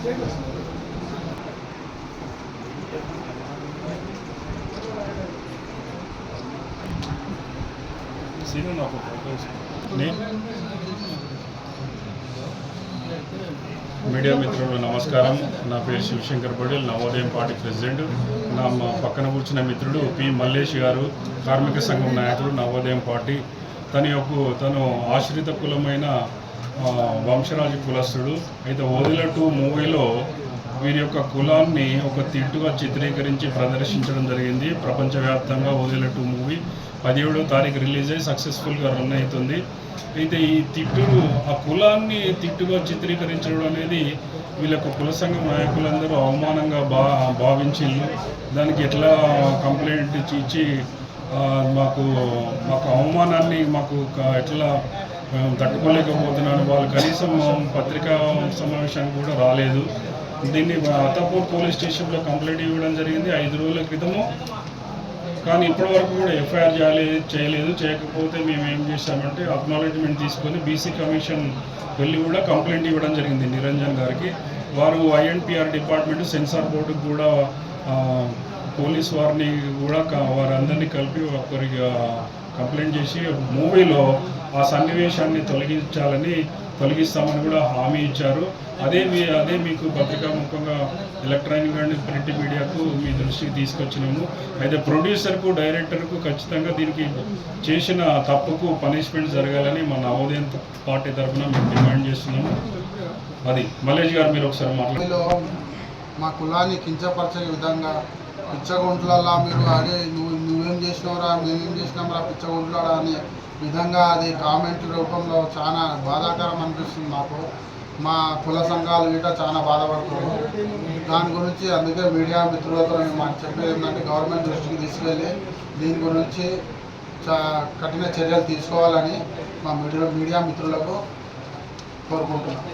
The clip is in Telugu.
మీడియా మిత్రులు నమస్కారం. నా పేరు శివశంకర్ పటేల్, నవోదయం పార్టీ ప్రెసిడెంట్. మా పక్కన కూర్చున్న మిత్రుడు పి మల్లేష్ గారు, కార్మిక సంఘం నాయకుడు, నవోదయం పార్టీ. తను ఆశ్రిత కులమైన వంశరాజు కులస్తుడు. అయితే ఓదిల 2 మూవీలో వీరి యొక్క కులాన్ని ఒక తిట్టుగా చిత్రీకరించి ప్రదర్శించడం జరిగింది. ప్రపంచవ్యాప్తంగా ఓదిల 2 మూవీ 17వ తారీఖు రిలీజ్ అయ్యి సక్సెస్ఫుల్గా రన్ అవుతుంది. అయితే ఈ ఆ కులాన్ని తిట్టుగా చిత్రీకరించడం అనేది వీళ్ళకు కుల సంఘం నాయకులందరూ అవమానంగా భావించింది. దానికి ఎట్లా కంప్లైంట్ ఇచ్చి మాకు అవమానాన్ని ఎట్లా తట్టుకోలేకపోతున్నాను. వాళ్ళు కనీసం పత్రికా సమావేశానికి కూడా రాలేదు. దీన్ని అత్తాపూర్ పోలీస్ స్టేషన్లో కంప్లైంట్ ఇవ్వడం జరిగింది 5 రోజుల క్రితము. కానీ ఇప్పటివరకు కూడా ఎఫ్ఐఆర్ చేయలేదు. చేయకపోతే మేము ఏం చేశామంటే అక్నాలెడ్జ్మెంట్ తీసుకొని బీసీ కమిషన్ వెళ్ళి కూడా కంప్లైంట్ ఇవ్వడం జరిగింది నిరంజన్ గారికి. వారు ఐఎన్పిఆర్ డిపార్ట్మెంట్, సెన్సార్ బోర్డుకు కూడా పోలీస్ వారిని కూడా వారందరినీ కలిపి ఒకరికి కంప్లైంట్ చేసి మూవీలో ఆ సన్నివేశాన్ని తొలగిస్తామని కూడా హామీ ఇచ్చారు. అదే మీకు పత్రికాముఖంగా ఎలక్ట్రానిక్ అండ్ ప్రింట్ మీడియాకు మీ దృష్టికి తీసుకొచ్చినాము. అయితే ప్రొడ్యూసర్కు, డైరెక్టర్కు ఖచ్చితంగా దీనికి చేసిన తప్పుకు పనిష్మెంట్ జరగాలని మా నవోదయం పార్టీ తరఫున మేము డిమాండ్ చేస్తున్నాము. అది మల్లేష్ గారు మీరు ఒకసారి మాట్లాడారు. మా కులాన్ని కించపరిచే విధంగా పిచ్చగుంట్లలా మీరు అదే నువ్వేం చేసినావురా, మేమేం చేసినాంరా పిచ్చగుంట్లడా అనే విధంగా అది కామెంట్ రూపంలో చాలా బాధాకరం అనిపిస్తుంది మాకు. మా కుల సంఘాలు గిట్ట చాలా బాధపడుతున్నారు దాని గురించి. అందుకే మీడియా మిత్రులతో మేము చెప్పేది ఏంటంటే గవర్నమెంట్ దృష్టికి తీసుకెళ్ళి దీని గురించి కఠిన చర్యలు తీసుకోవాలని మా మీడియా మిత్రులకు కోరుకుంటున్నాం.